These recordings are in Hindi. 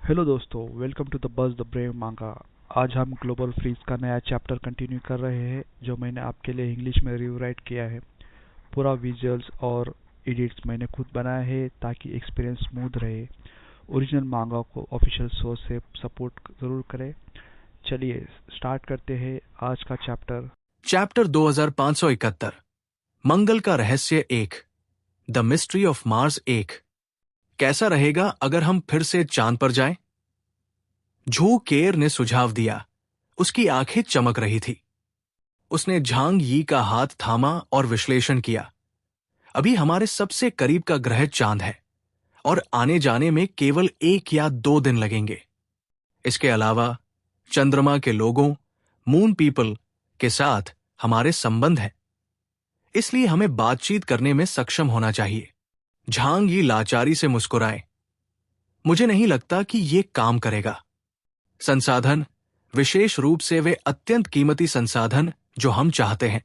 हेलो दोस्तों, welcome to the buzz the brave manga. आज हम ग्लोबल फ्रीज का नया चैप्टर कंटिन्यू कर रहे हैं जो मैंने आपके लिए इंग्लिश में रिवराइट किया है। पूरा विजुअल्स और एडिट्स मैंने खुद बनाया है ताकि एक्सपीरियंस स्मूथ रहे। ओरिजिनल मांगा को ऑफिशियल सोर्स से सपोर्ट जरूर करें। चलिए स्टार्ट करते हैं आज का चैप्टर। चैप्टर 2571 मंगल का रहस्य 1 द मिस्ट्री ऑफ मार्स 1 कैसा रहेगा अगर हम फिर से चांद पर जाएं? झू केर ने सुझाव दिया। उसकी आंखें चमक रही थी। उसने झांग यी का हाथ थामा और विश्लेषण किया। अभी हमारे सबसे करीब का ग्रह चांद है और आने जाने में केवल 1 या 2 दिन लगेंगे। इसके अलावा चंद्रमा के लोगों, मून पीपल के साथ हमारे संबंध हैं। इसलिए हमें बातचीत करने में सक्षम होना चाहिए। झांग यी लाचारी से मुस्कुराए। मुझे नहीं लगता कि यह काम करेगा। संसाधन, विशेष रूप से वे अत्यंत कीमती संसाधन जो हम चाहते हैं,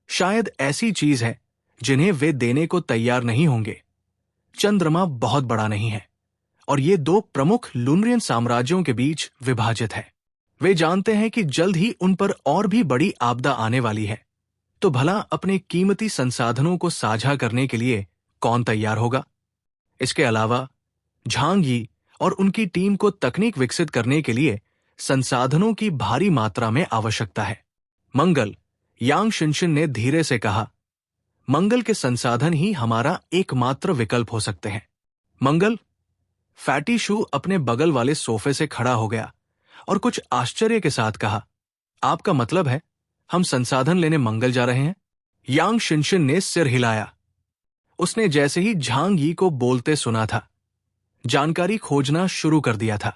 शायद ऐसी चीज है जिन्हें वे देने को तैयार नहीं होंगे। चंद्रमा बहुत बड़ा नहीं है और ये 2 प्रमुख लुनरियन साम्राज्यों के बीच विभाजित है। वे जानते हैं कि जल्द ही उन पर और भी बड़ी आपदा आने वाली है, तो भला अपने कीमती संसाधनों को साझा करने के लिए कौन तैयार होगा? इसके अलावा झांग यी और उनकी टीम को तकनीक विकसित करने के लिए संसाधनों की भारी मात्रा में आवश्यकता है। मंगल, यांग शिनशिन ने धीरे से कहा, मंगल के संसाधन ही हमारा एकमात्र विकल्प हो सकते हैं। मंगल? फैटी शू अपने बगल वाले सोफे से खड़ा हो गया और कुछ आश्चर्य के साथ कहा, आपका मतलब है हम संसाधन लेने मंगल जा रहे हैं? यांग शिनशिन ने सिर हिलाया। उसने जैसे ही झांग यी को बोलते सुना था, जानकारी खोजना शुरू कर दिया था।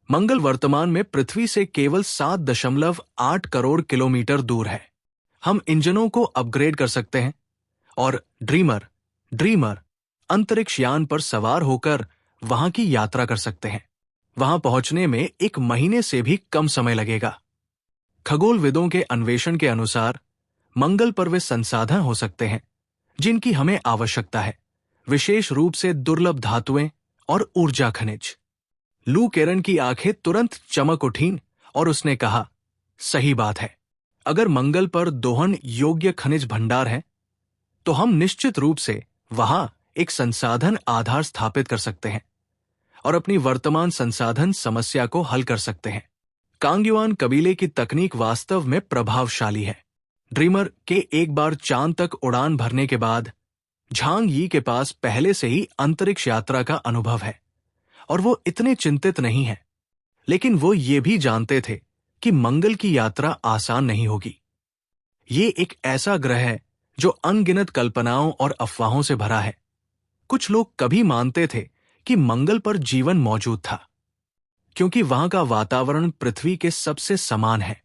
मंगल वर्तमान में पृथ्वी से केवल 7.8 करोड़ किलोमीटर दूर है। हम इंजनों को अपग्रेड कर सकते हैं और ड्रीमर अंतरिक्ष यान पर सवार होकर वहां की यात्रा कर सकते हैं। वहां पहुंचने में 1 महीने से भी कम समय लगेगा। खगोलविदों के अन्वेषण के अनुसार मंगल पर वे संसाधन हो सकते हैं जिनकी हमें आवश्यकता है, विशेष रूप से दुर्लभ धातुएं और ऊर्जा खनिज। लू केरन की आंखें तुरंत चमक उठीं और उसने कहा, सही बात है। अगर मंगल पर दोहन योग्य खनिज भंडार है तो हम निश्चित रूप से वहां एक संसाधन आधार स्थापित कर सकते हैं और अपनी वर्तमान संसाधन समस्या को हल कर सकते हैं। कांगयुआन कबीले की तकनीक वास्तव में प्रभावशाली है। ड्रीमर के एक बार चांद तक उड़ान भरने के बाद झांग यी के पास पहले से ही अंतरिक्ष यात्रा का अनुभव है और वो इतने चिंतित नहीं है। लेकिन वो ये भी जानते थे कि मंगल की यात्रा आसान नहीं होगी। ये एक ऐसा ग्रह है जो अनगिनत कल्पनाओं और अफवाहों से भरा है। कुछ लोग कभी मानते थे कि मंगल पर जीवन मौजूद था क्योंकि वहां का वातावरण पृथ्वी के सबसे समान है।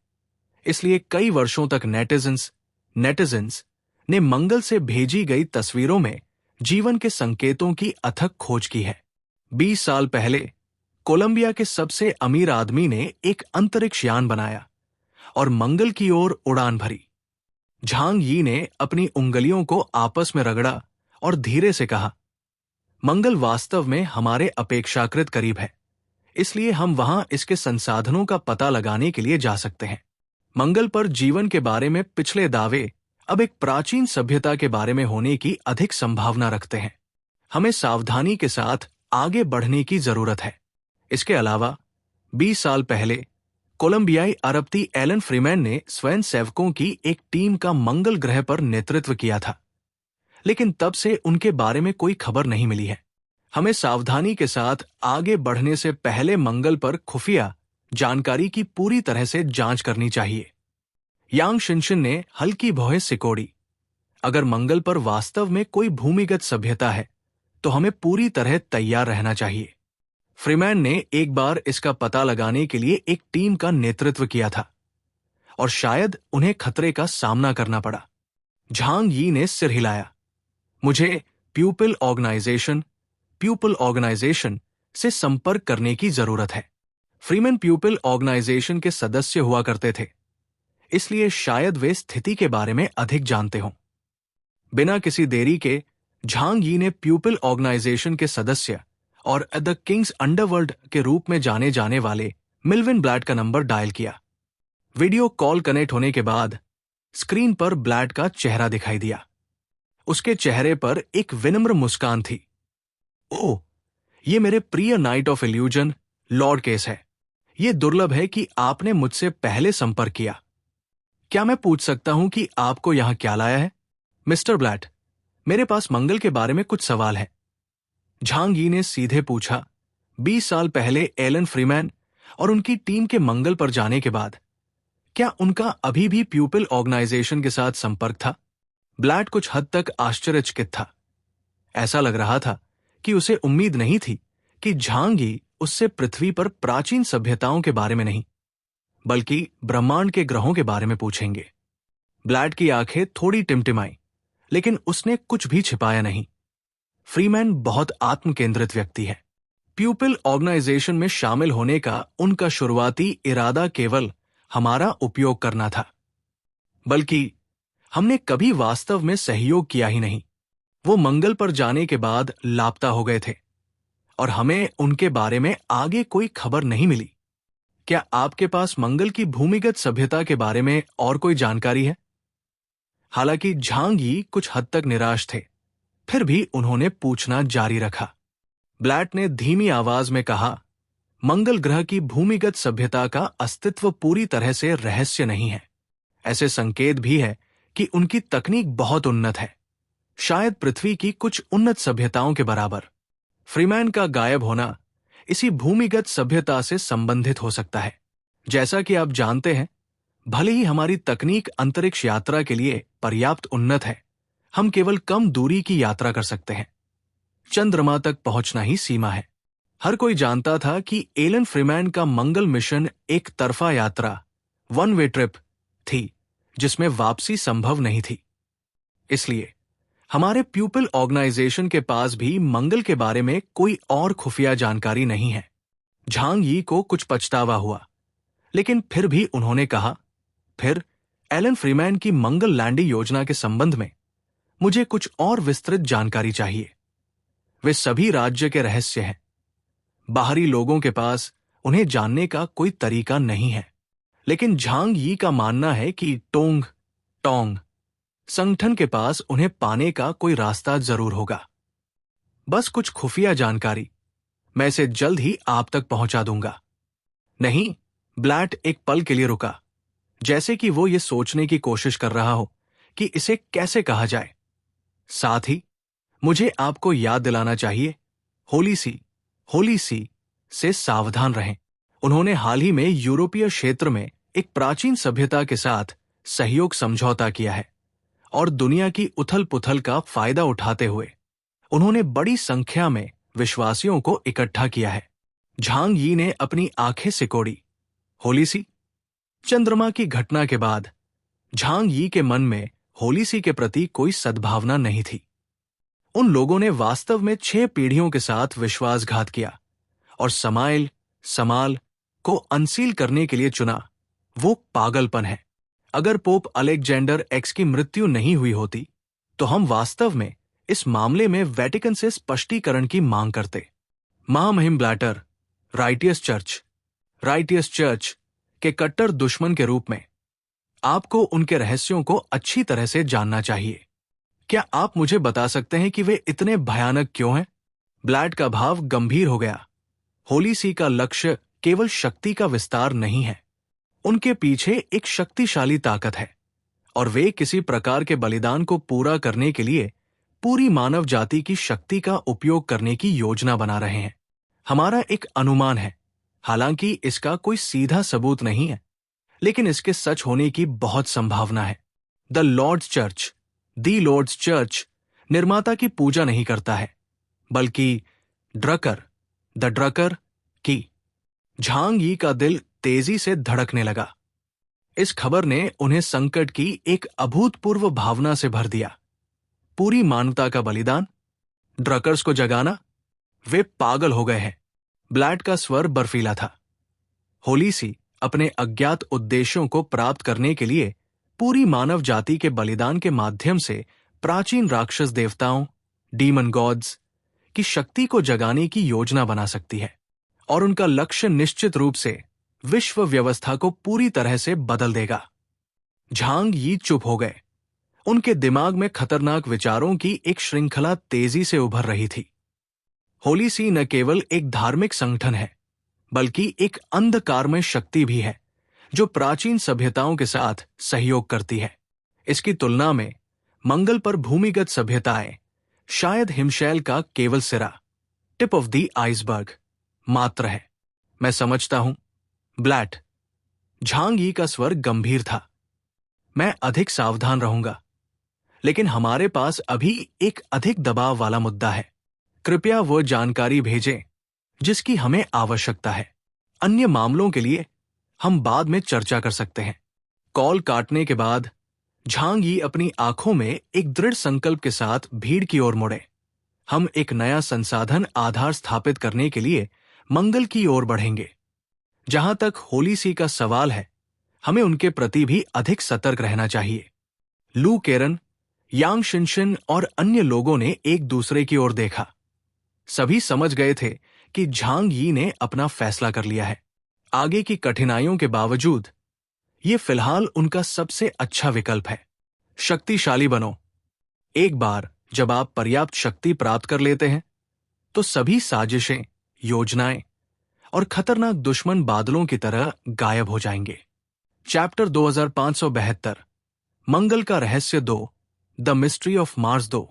इसलिए कई वर्षों तक नेटिजन्स ने मंगल से भेजी गई तस्वीरों में जीवन के संकेतों की अथक खोज की है। 20 साल पहले कोलंबिया के सबसे अमीर आदमी ने एक अंतरिक्ष यान बनाया और मंगल की ओर उड़ान भरी। झांग यी ने अपनी उंगलियों को आपस में रगड़ा और धीरे से कहा, मंगल वास्तव में हमारे अपेक्षाकृत करीब है, इसलिए हम वहां इसके संसाधनों का पता लगाने के लिए जा सकते हैं। मंगल पर जीवन के बारे में पिछले दावे अब एक प्राचीन सभ्यता के बारे में होने की अधिक संभावना रखते हैं। हमें सावधानी के साथ आगे बढ़ने की जरूरत है। इसके अलावा 20 साल पहले कोलंबियाई अरबती एलन फ्रीमैन ने स्वयंसेवकों की एक टीम का मंगल ग्रह पर नेतृत्व किया था, लेकिन तब से उनके बारे में कोई खबर नहीं मिली है। हमें सावधानी के साथ आगे बढ़ने से पहले मंगल पर खुफिया जानकारी की पूरी तरह से जांच करनी चाहिए। यांग शिनशिन ने हल्की भौहें सिकोड़ी। अगर मंगल पर वास्तव में कोई भूमिगत सभ्यता है तो हमें पूरी तरह तैयार रहना चाहिए। फ्रीमैन ने एक बार इसका पता लगाने के लिए एक टीम का नेतृत्व किया था और शायद उन्हें खतरे का सामना करना पड़ा। झांग यी ने सिर हिलाया। मुझे प्यूपिल ऑर्गेनाइजेशन से संपर्क करने की जरूरत है। फ्रीमैन प्यूपिल ऑर्गेनाइजेशन के सदस्य हुआ करते थे, इसलिए शायद वे स्थिति के बारे में अधिक जानते हों। बिना किसी देरी के झांग यी ने प्यूपिल ऑर्गेनाइजेशन के सदस्य और द किंग्स अंडरवर्ल्ड के रूप में जाने जाने वाले मिल्विन ब्लैट का नंबर डायल किया। वीडियो कॉल कनेक्ट होने के बाद स्क्रीन पर ब्लैट का चेहरा दिखाई दिया। उसके चेहरे पर एक विनम्र मुस्कान थी। ओह, ये मेरे प्रिय night of illusion Lord case है। ये दुर्लभ है कि आपने मुझसे पहले संपर्क किया। क्या मैं पूछ सकता हूं कि आपको यहां क्या लाया है? मिस्टर ब्लैट, मेरे पास मंगल के बारे में कुछ सवाल है। झांग यी ने सीधे पूछा। 20 साल पहले एलन फ्रीमैन और उनकी टीम के मंगल पर जाने के बाद क्या उनका अभी भी प्यूपिल ऑर्गेनाइजेशन के साथ संपर्क था? ब्लैट कुछ हद तक आश्चर्यचकित था। ऐसा लग रहा था कि उसे उम्मीद नहीं थी कि झांग यी उससे पृथ्वी पर प्राचीन सभ्यताओं के बारे में नहीं, बल्कि ब्रह्मांड के ग्रहों के बारे में पूछेंगे। ब्लैट की आंखें थोड़ी टिमटिमाई, लेकिन उसने कुछ भी छिपाया नहीं। फ्रीमैन बहुत आत्मकेंद्रित व्यक्ति है। प्यूपिल ऑर्गेनाइजेशन में शामिल होने का उनका शुरुआती इरादा केवल हमारा उपयोग करना था, बल्कि हमने कभी वास्तव में सहयोग किया ही नहीं। वो मंगल पर जाने के बाद लापता हो गए थे और हमें उनके बारे में आगे कोई खबर नहीं मिली। क्या आपके पास मंगल की भूमिगत सभ्यता के बारे में और कोई जानकारी है? हालांकि झांग यी कुछ हद तक निराश थे, फिर भी उन्होंने पूछना जारी रखा। ब्लैट ने धीमी आवाज में कहा, मंगल ग्रह की भूमिगत सभ्यता का अस्तित्व पूरी तरह से रहस्य नहीं है। ऐसे संकेत भी है कि उनकी तकनीक बहुत उन्नत है, शायद पृथ्वी की कुछ उन्नत सभ्यताओं के बराबर। फ्रीमैन का गायब होना इसी भूमिगत सभ्यता से संबंधित हो सकता है। जैसा कि आप जानते हैं, भले ही हमारी तकनीक अंतरिक्ष यात्रा के लिए पर्याप्त उन्नत है, हम केवल कम दूरी की यात्रा कर सकते हैं। चंद्रमा तक पहुंचना ही सीमा है। हर कोई जानता था कि एलन फ्रीमैन का मंगल मिशन एक तरफा यात्रा, वन वे ट्रिप थी, जिसमें वापसी संभव नहीं थी। इसलिए हमारे प्यूपिल ऑर्गेनाइजेशन के पास भी मंगल के बारे में कोई और खुफिया जानकारी नहीं है। झांग यी को कुछ पछतावा हुआ, लेकिन फिर भी उन्होंने कहा, फिर एलन फ्रीमैन की मंगल लैंडिंग योजना के संबंध में मुझे कुछ और विस्तृत जानकारी चाहिए। वे सभी राज्य के रहस्य हैं। बाहरी लोगों के पास उन्हें जानने का कोई तरीका नहीं है। लेकिन झांग यी का मानना है कि टोंग टोंग संगठन के पास उन्हें पाने का कोई रास्ता जरूर होगा। बस कुछ खुफिया जानकारी, मैं इसे जल्द ही आप तक पहुंचा दूंगा। नहीं, ब्लैट एक पल के लिए रुका, जैसे कि वो ये सोचने की कोशिश कर रहा हो कि इसे कैसे कहा जाए। साथ ही मुझे आपको याद दिलाना चाहिए, होली सी से सावधान रहें। उन्होंने हाल ही में यूरोपीय क्षेत्र में एक प्राचीन सभ्यता के साथ सहयोग समझौता किया है और दुनिया की उथल पुथल का फायदा उठाते हुए उन्होंने बड़ी संख्या में विश्वासियों को इकट्ठा किया है। झांग यी ने अपनी आंखें सिकोड़ी। होलीसी चंद्रमा की घटना के बाद झांग यी के मन में होलीसी के प्रति कोई सद्भावना नहीं थी। उन लोगों ने वास्तव में 6 पीढ़ियों के साथ विश्वासघात किया और समाल को अनसील करने के लिए चुना। वो पागलपन है। अगर पोप अलेक्जेंडर एक्स की मृत्यु नहीं हुई होती, तो हम वास्तव में इस मामले में वेटिकन से स्पष्टीकरण की मांग करते। महामहिम ब्लैटर, राइटियस चर्च के कट्टर दुश्मन के रूप में आपको उनके रहस्यों को अच्छी तरह से जानना चाहिए। क्या आप मुझे बता सकते हैं कि वे इतने भयानक क्यों हैं? ब्लैट का भाव गंभीर हो गया। होलीसी का लक्ष्य केवल शक्ति का विस्तार नहीं है, उनके पीछे एक शक्तिशाली ताकत है और वे किसी प्रकार के बलिदान को पूरा करने के लिए पूरी मानव जाति की शक्ति का उपयोग करने की योजना बना रहे हैं। हमारा एक अनुमान है, हालांकि इसका कोई सीधा सबूत नहीं है, लेकिन इसके सच होने की बहुत संभावना है। द लॉर्ड्स चर्च निर्माता की पूजा नहीं करता है, बल्कि द ड्रकर की। झांग यी का दिल तेजी से धड़कने लगा। इस खबर ने उन्हें संकट की एक अभूतपूर्व भावना से भर दिया। पूरी मानवता का बलिदान, ड्रकर्स को जगाना, वे पागल हो गए हैं। ब्लैट का स्वर बर्फीला था। होलीसी अपने अज्ञात उद्देश्यों को प्राप्त करने के लिए पूरी मानव जाति के बलिदान के माध्यम से प्राचीन राक्षस देवताओं, डीमन गॉड्स कि शक्ति को जगाने की योजना बना सकती है और उनका लक्ष्य निश्चित रूप से विश्व व्यवस्था को पूरी तरह से बदल देगा। झांग यी चुप हो गए। उनके दिमाग में खतरनाक विचारों की एक श्रृंखला तेजी से उभर रही थी। होली सी न केवल एक धार्मिक संगठन है, बल्कि एक अंधकारमय शक्ति भी है जो प्राचीन सभ्यताओं के साथ सहयोग करती है। इसकी तुलना में मंगल पर भूमिगत सभ्यताएं शायद हिमशैल का केवल सिरा, टिप ऑफ द आइसबर्ग मात्र है। मैं समझता हूं, ब्लैट। झांग यी का स्वर गंभीर था। मैं अधिक सावधान रहूंगा, लेकिन हमारे पास अभी एक अधिक दबाव वाला मुद्दा है। कृपया वो जानकारी भेजें जिसकी हमें आवश्यकता है। अन्य मामलों के लिए हम बाद में चर्चा कर सकते हैं। कॉल काटने के बाद झांग यी अपनी आंखों में एक दृढ़ संकल्प के साथ भीड़ की ओर मुड़े। हम एक नया संसाधन आधार स्थापित करने के लिए मंगल की ओर बढ़ेंगे। जहां तक होली सी का सवाल है, हमें उनके प्रति भी अधिक सतर्क रहना चाहिए। लू केरन, यांग शिनशिन और अन्य लोगों ने एक दूसरे की ओर देखा। सभी समझ गए थे कि झांग यी ने अपना फैसला कर लिया है। आगे की कठिनाइयों के बावजूद ये फिलहाल उनका सबसे अच्छा विकल्प है। शक्तिशाली बनो। एक बार जब आप पर्याप्त शक्ति प्राप्त कर लेते हैं, तो सभी साजिशें, योजनाएं और खतरनाक दुश्मन बादलों की तरह गायब हो जाएंगे। चैप्टर 2572, मंगल का रहस्य 2, द मिस्ट्री ऑफ मार्स 2।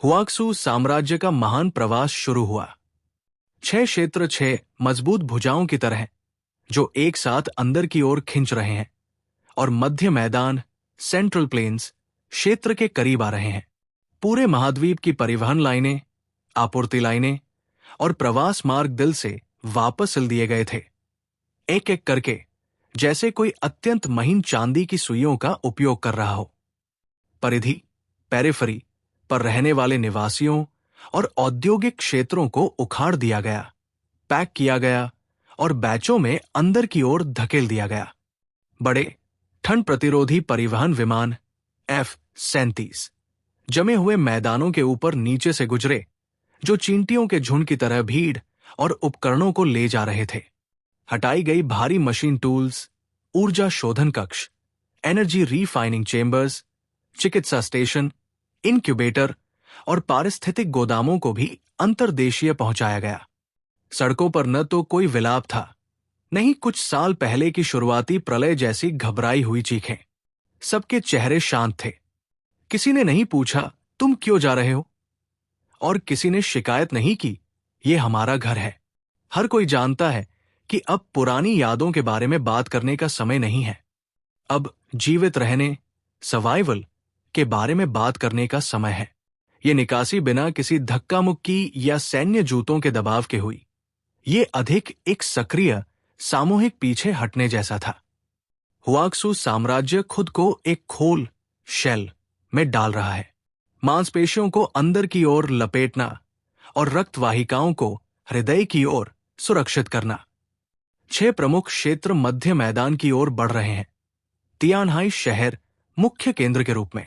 हुआक्सू साम्राज्य का महान प्रवास शुरू हुआ। 6 क्षेत्र 6 मजबूत भुजाओं की तरह जो एक साथ अंदर की ओर खिंच रहे हैं और मध्य मैदान, सेंट्रल प्लेन्स क्षेत्र के करीब आ रहे हैं। पूरे महाद्वीप की परिवहन लाइनें, आपूर्ति लाइनें और प्रवास मार्ग दिल से वापस सिल दिए गए थे, एक एक करके, जैसे कोई अत्यंत महीन चांदी की सुइयों का उपयोग कर रहा हो। परिधि, पेरिफेरी पर रहने वाले निवासियों और औद्योगिक क्षेत्रों को उखाड़ दिया गया, पैक किया गया और बैचों में अंदर की ओर धकेल दिया गया। बड़े ठंड प्रतिरोधी परिवहन विमान F-37 जमे हुए मैदानों के ऊपर नीचे से गुजरे, जो चींटियों के झुंड की तरह भीड़ और उपकरणों को ले जा रहे थे। हटाई गई भारी मशीन टूल्स, ऊर्जा शोधन कक्ष, एनर्जी रिफाइनिंग चेंबर्स, चिकित्सा स्टेशन, इनक्यूबेटर और पारिस्थितिक गोदामों को भी अंतर्देशीय पहुंचाया गया। सड़कों पर न तो कोई विलाप था, नहीं कुछ साल पहले की शुरुआती प्रलय जैसी घबराई हुई चीखें। सबके चेहरे शांत थे। किसी ने नहीं पूछा तुम क्यों जा रहे हो, और किसी ने शिकायत नहीं की ये हमारा घर है। हर कोई जानता है कि अब पुरानी यादों के बारे में बात करने का समय नहीं है। अब जीवित रहने, सर्वाइवल के बारे में बात करने का समय है। ये निकासी बिना किसी धक्का मुक्की या सैन्य जूतों के दबाव के हुई। ये अधिक एक सक्रिय, सामूहिक पीछे हटने जैसा था। हुआक्सू साम्राज्य खुद को एक खोल, शेल में डाल रहा है। मांसपेशियों को अंदर की ओर लपेटना और रक्तवाहिकाओं को हृदय की ओर सुरक्षित करना। 6 प्रमुख क्षेत्र मध्य मैदान की ओर बढ़ रहे हैं। तियानहाई शहर मुख्य केंद्र के रूप में।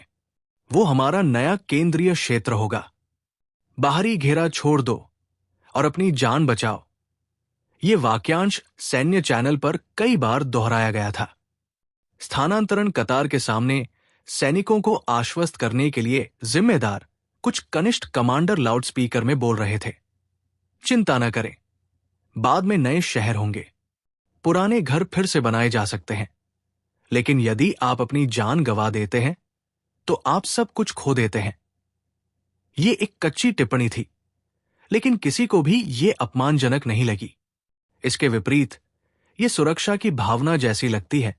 वो हमारा नया केंद्रीय क्षेत्र होगा। बाहरी घेरा छोड़ दो और अपनी जान बचाओ। ये वाक्यांश सैन्य चैनल पर कई बार दोहराया गया था। स्थानांतरण कतार के सामने सैनिकों को आश्वस्त करने के लिए जिम्मेदार कुछ कनिष्ठ कमांडर लाउडस्पीकर में बोल रहे थे। चिंता न करें, बाद में नए शहर होंगे। पुराने घर फिर से बनाए जा सकते हैं, लेकिन यदि आप अपनी जान गंवा देते हैं तो आप सब कुछ खो देते हैं। ये एक कच्ची टिप्पणी थी, लेकिन किसी को भी ये अपमानजनक नहीं लगी। इसके विपरीत ये सुरक्षा की भावना जैसी लगती है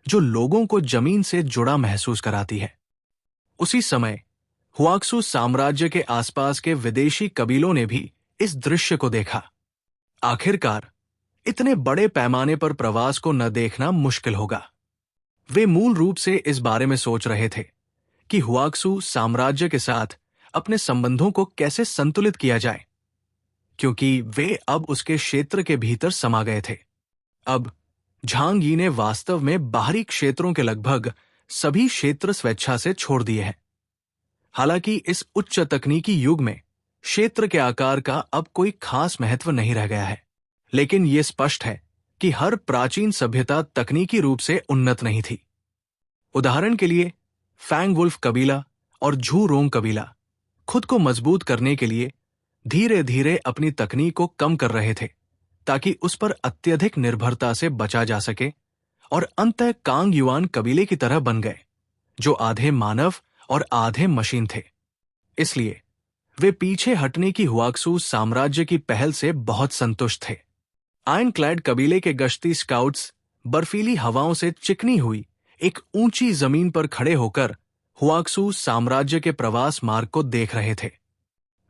जो लोगों को जमीन से जुड़ा महसूस कराती है। उसी समय हुआक्सू साम्राज्य के आसपास के विदेशी कबीलों ने भी इस दृश्य को देखा। आखिरकार इतने बड़े पैमाने पर प्रवास को न देखना मुश्किल होगा। वे मूल रूप से इस बारे में सोच रहे थे कि हुआक्सू साम्राज्य के साथ अपने संबंधों को कैसे संतुलित किया जाए, क्योंकि वे अब उसके क्षेत्र के भीतर समा गए थे। अब झांग यी ने वास्तव में बाहरी क्षेत्रों के लगभग सभी क्षेत्र स्वेच्छा से छोड़ दिए हैं। हालांकि इस उच्च तकनीकी युग में क्षेत्र के आकार का अब कोई खास महत्व नहीं रह गया है, लेकिन यह स्पष्ट है कि हर प्राचीन सभ्यता तकनीकी रूप से उन्नत नहीं थी। उदाहरण के लिए फैंग वुल्फ कबीला और झू रोंग कबीला खुद को मजबूत करने के लिए धीरे धीरे अपनी तकनीक को कम कर रहे थे ताकि उस पर अत्यधिक निर्भरता से बचा जा सके, और अंततः कांग युआन कबीले की तरह बन गए जो आधे मानव और आधे मशीन थे। इसलिए वे पीछे हटने की हुआक्सू साम्राज्य की पहल से बहुत संतुष्ट थे। आयनक्लैड कबीले के गश्ती स्काउट्स बर्फीली हवाओं से चिकनी हुई एक ऊंची जमीन पर खड़े होकर हुआक्सू साम्राज्य के प्रवास मार्ग को देख रहे थे।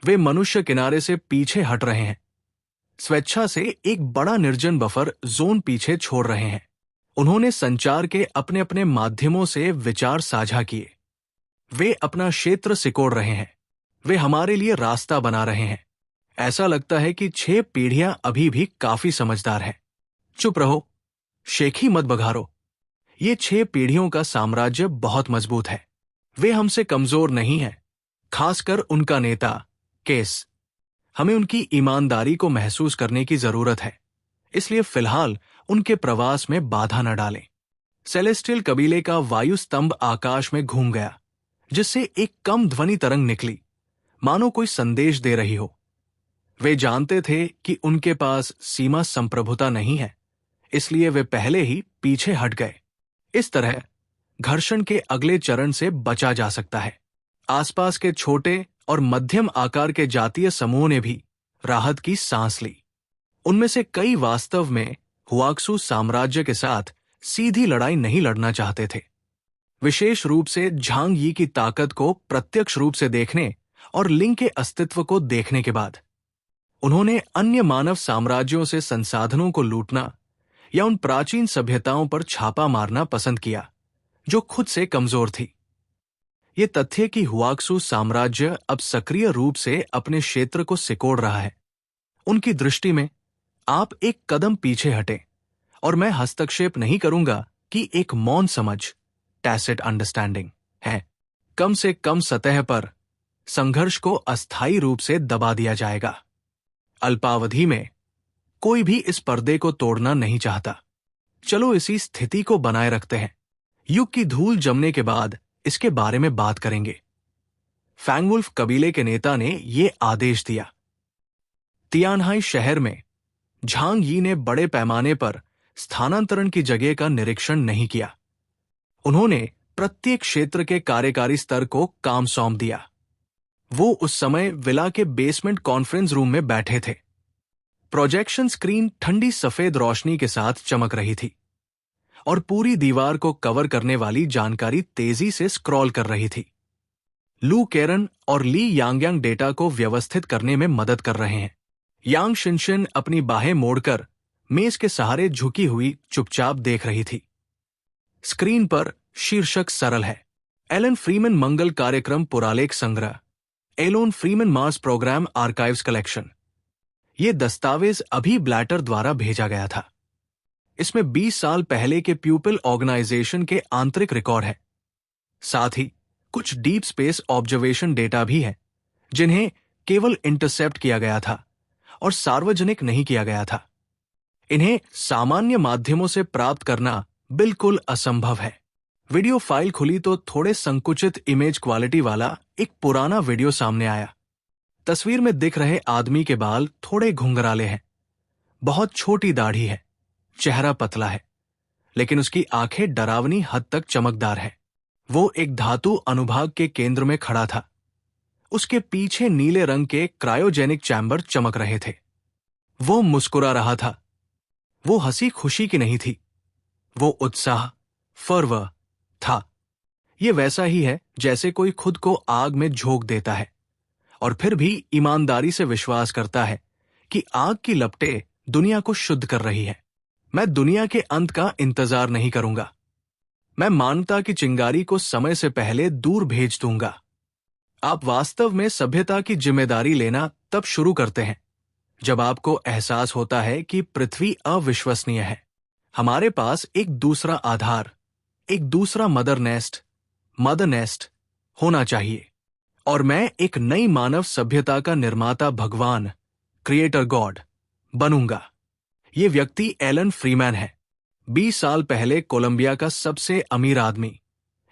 वे मनुष्य किनारे से पीछे हट रहे हैं, स्वेच्छा से एक बड़ा निर्जन बफर जोन पीछे छोड़ रहे हैं। उन्होंने संचार के अपने अपने माध्यमों से विचार साझा किए। वे अपना क्षेत्र सिकोड़ रहे हैं, वे हमारे लिए रास्ता बना रहे हैं। ऐसा लगता है कि 6 पीढ़ियां अभी भी काफी समझदार हैं। चुप रहो, शेखी मत बघारो। ये 6 पीढ़ियों का साम्राज्य बहुत मजबूत है। वे हमसे कमजोर नहीं हैं, खासकर उनका नेता केस। हमें उनकी ईमानदारी को महसूस करने की जरूरत है, इसलिए फिलहाल उनके प्रवास में बाधा न डालें। सेलेस्टियल कबीले का वायु स्तंभ आकाश में घूम गया, जिससे एक कम ध्वनि तरंग निकली, मानो कोई संदेश दे रही हो। वे जानते थे कि उनके पास सीमा संप्रभुता नहीं है, इसलिए वे पहले ही पीछे हट गए। इस तरह घर्षण के अगले चरण से बचा जा सकता है। आसपास के छोटे और मध्यम आकार के जातीय समूहों ने भी राहत की सांस ली। उनमें से कई वास्तव में हुआक्सू साम्राज्य के साथ सीधी लड़ाई नहीं लड़ना चाहते थे। विशेष रूप से झांग यी की ताकत को प्रत्यक्ष रूप से देखने और लिंग के अस्तित्व को देखने के बाद उन्होंने अन्य मानव साम्राज्यों से संसाधनों को लूटना या उन प्राचीन सभ्यताओं पर छापा मारना पसंद किया जो खुद से कमजोर थी। ये तथ्य कि हुआक्सू साम्राज्य अब सक्रिय रूप से अपने क्षेत्र को सिकोड़ रहा है, उनकी दृष्टि में आप एक कदम पीछे हटें, और मैं हस्तक्षेप नहीं करूंगा कि एक मौन समझ टैसिट अंडरस्टैंडिंग है। कम से कम सतह पर संघर्ष को अस्थायी रूप से दबा दिया जाएगा। अल्पावधि में कोई भी इस पर्दे को तोड़ना नहीं चाहता। चलो इसी स्थिति को बनाए रखते हैं। युग की धूल जमने के बाद इसके बारे में बात करेंगे। फैंगवुल्फ कबीले के नेता ने यह आदेश दिया। तियानहाई शहर में झांग यी ने बड़े पैमाने पर स्थानांतरण की जगह का निरीक्षण नहीं किया। उन्होंने प्रत्येक क्षेत्र के कार्यकारी स्तर को काम सौंप दिया। वो उस समय विला के बेसमेंट कॉन्फ्रेंस रूम में बैठे थे। प्रोजेक्शन स्क्रीन ठंडी सफेद रोशनी के साथ चमक रही थी और पूरी दीवार को कवर करने वाली जानकारी तेजी से स्क्रॉल कर रही थी। लू केरन और ली यांगयांग डेटा को व्यवस्थित करने में मदद कर रहे हैं। यांग शिनशिन अपनी बाहें मोड़कर मेज के सहारे झुकी हुई चुपचाप देख रही थी। स्क्रीन पर शीर्षक सरल है, एलन फ्रीमैन मंगल कार्यक्रम पुरालेख संग्रह, Elon Freeman Mars programme archives collection. यह दस्तावेज अभी ब्लैटर द्वारा भेजा गया था। इसमें 20 साल पहले के प्यूपिल ऑर्गेनाइजेशन के आंतरिक रिकॉर्ड है। साथ ही कुछ डीप स्पेस ऑब्जर्वेशन डेटा भी है, जिन्हें केवल इंटरसेप्ट किया गया था और सार्वजनिक नहीं किया गया था। इन्हें सामान्य माध्यमों से प्राप्त करना बिल्कुल असंभव है। वीडियो फाइल खुली तो थोड़े संकुचित इमेज क्वालिटी वाला एक पुराना वीडियो सामने आया। तस्वीर में दिख रहे आदमी के बाल थोड़े घुंघराले हैं, बहुत छोटी दाढ़ी है, चेहरा पतला है, लेकिन उसकी आंखें डरावनी हद तक चमकदार है। वो एक धातु अनुभाग के केंद्र में खड़ा था। उसके पीछे नीले रंग के क्रायोजेनिक चैम्बर चमक रहे थे। वो मुस्कुरा रहा था। वो हंसी खुशी की नहीं थी, वो उत्साह, फर्व था। ये वैसा ही है जैसे कोई खुद को आग में झोंक देता है और फिर भी ईमानदारी से विश्वास करता है कि आग की लपटें दुनिया को शुद्ध कर रही है। मैं दुनिया के अंत का इंतजार नहीं करूंगा। मैं मानवता की चिंगारी को समय से पहले दूर भेज दूंगा। आप वास्तव में सभ्यता की जिम्मेदारी लेना तब शुरू करते हैं जब आपको एहसास होता है कि पृथ्वी अविश्वसनीय है। हमारे पास एक दूसरा आधार, एक दूसरा मदर नेस्ट होना चाहिए। और मैं एक नई मानव सभ्यता का निर्माता भगवान, क्रिएटर गॉड बनूंगा। ये व्यक्ति एलन फ्रीमैन है। 20 साल पहले कोलंबिया का सबसे अमीर आदमी,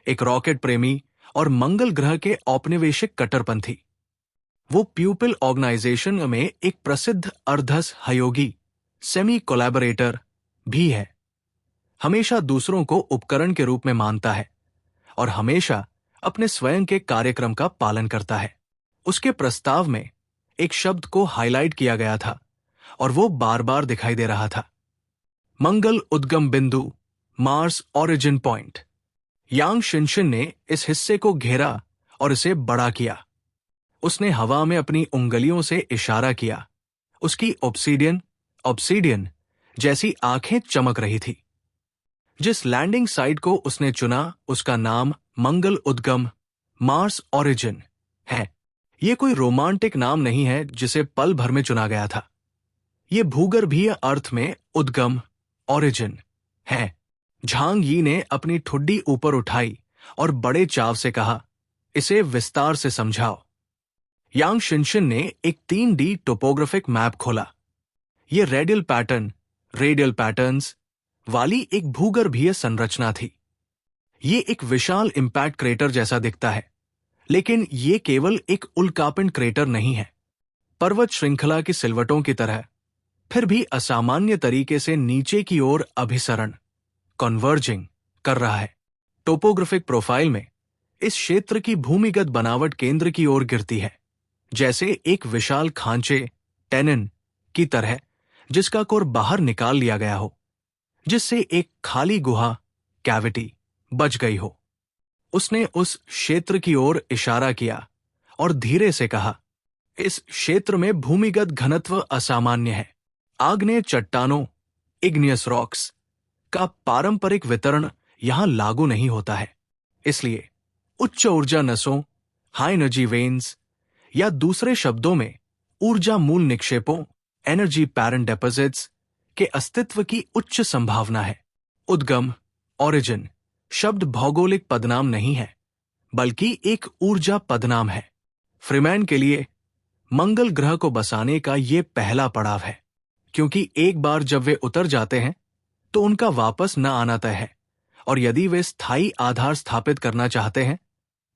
एक रॉकेट प्रेमी और मंगल ग्रह के औपनिवेशिक कट्टरपंथी। वो प्यूपिल ऑर्गेनाइजेशन में एक प्रसिद्ध अर्धसहयोगी, सेमी कोलैबोरेटर भी है। हमेशा दूसरों को उपकरण के रूप में मानता है और हमेशा अपने स्वयं के कार्यक्रम का पालन करता है। उसके प्रस्ताव में एक शब्द को हाईलाइट किया गया था और वो बार बार दिखाई दे रहा था। मंगल उद्गम बिंदु, मार्स ओरिजिन पॉइंट। यांग शिनशिन ने इस हिस्से को घेरा और इसे बड़ा किया। उसने हवा में अपनी उंगलियों से इशारा किया। उसकी ऑब्सीडियन जैसी आंखें चमक रही थी। जिस लैंडिंग साइट को उसने चुना उसका नाम मंगल उद्गम, मार्स ओरिजिन है। यह कोई रोमांटिक नाम नहीं है जिसे पल भर में चुना गया था। यह भूगर्भीय अर्थ में उद्गम, ओरिजिन है। झांग यी ने अपनी ठुड्डी ऊपर उठाई और बड़े चाव से कहा, इसे विस्तार से समझाओ। यांग शिनशिन ने एक 3D टोपोग्राफिक मैप खोला। यह रेडियल पैटर्न्स वाली एक भूगर्भीय संरचना थी। ये एक विशाल इंपैक्ट क्रेटर जैसा दिखता है, लेकिन ये केवल एक उल्कापिंड क्रेटर नहीं है। पर्वत श्रृंखला की सिलवटों की तरह, फिर भी असामान्य तरीके से नीचे की ओर अभिसरण, कन्वर्जिंग कर रहा है। टोपोग्राफिक प्रोफाइल में इस क्षेत्र की भूमिगत बनावट केंद्र की ओर गिरती है, जैसे एक विशाल खांचे, टेनन की तरह, जिसका कोर बाहर निकाल लिया गया हो, जिससे एक खाली गुहा, कैविटी बच गई हो। उसने उस क्षेत्र की ओर इशारा किया और धीरे से कहा, इस क्षेत्र में भूमिगत घनत्व असामान्य है। आग्नेय चट्टानों, इग्नियस रॉक्स का पारंपरिक वितरण यहां लागू नहीं होता है। इसलिए उच्च ऊर्जा नसों, हाई एनर्जी वेन्स, या दूसरे शब्दों में ऊर्जा मूल निक्षेपों, एनर्जी पैरेंट डिपॉजिट्स के अस्तित्व की उच्च संभावना है। उद्गम, ओरिजिन शब्द भौगोलिक पदनाम नहीं है, बल्कि एक ऊर्जा पदनाम है। फ्रीमैन के लिए मंगल ग्रह को बसाने का यह पहला पड़ाव है, क्योंकि एक बार जब वे उतर जाते हैं तो उनका वापस न आना तय है, और यदि वे स्थायी आधार स्थापित करना चाहते हैं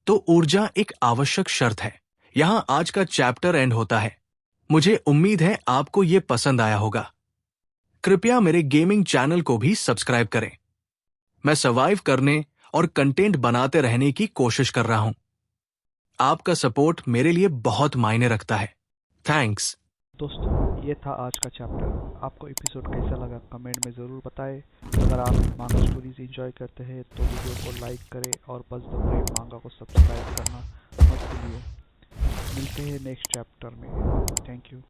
तो ऊर्जा एक आवश्यक शर्त है। यहां आज का चैप्टर एंड होता है। मुझे उम्मीद है आपको यह पसंद आया होगा। कृपया मेरे गेमिंग चैनल को भी सब्सक्राइब करें। मैं सर्वाइव करने और कंटेंट बनाते रहने की कोशिश कर रहा हूं। आपका सपोर्ट मेरे लिए बहुत मायने रखता है। थैंक्स। दोस्तों, ये था आज का चैप्टर। आपको एपिसोड कैसा लगा कमेंट में ज़रूर बताएं। अगर आप मांगा स्टोरीज एंजॉय करते हैं तो वीडियो को लाइक करें और बस द ब्रेव मांगा को सब्सक्राइब करना मत भूलिए। मिलते हैं नेक्स्ट चैप्टर में। Thank you.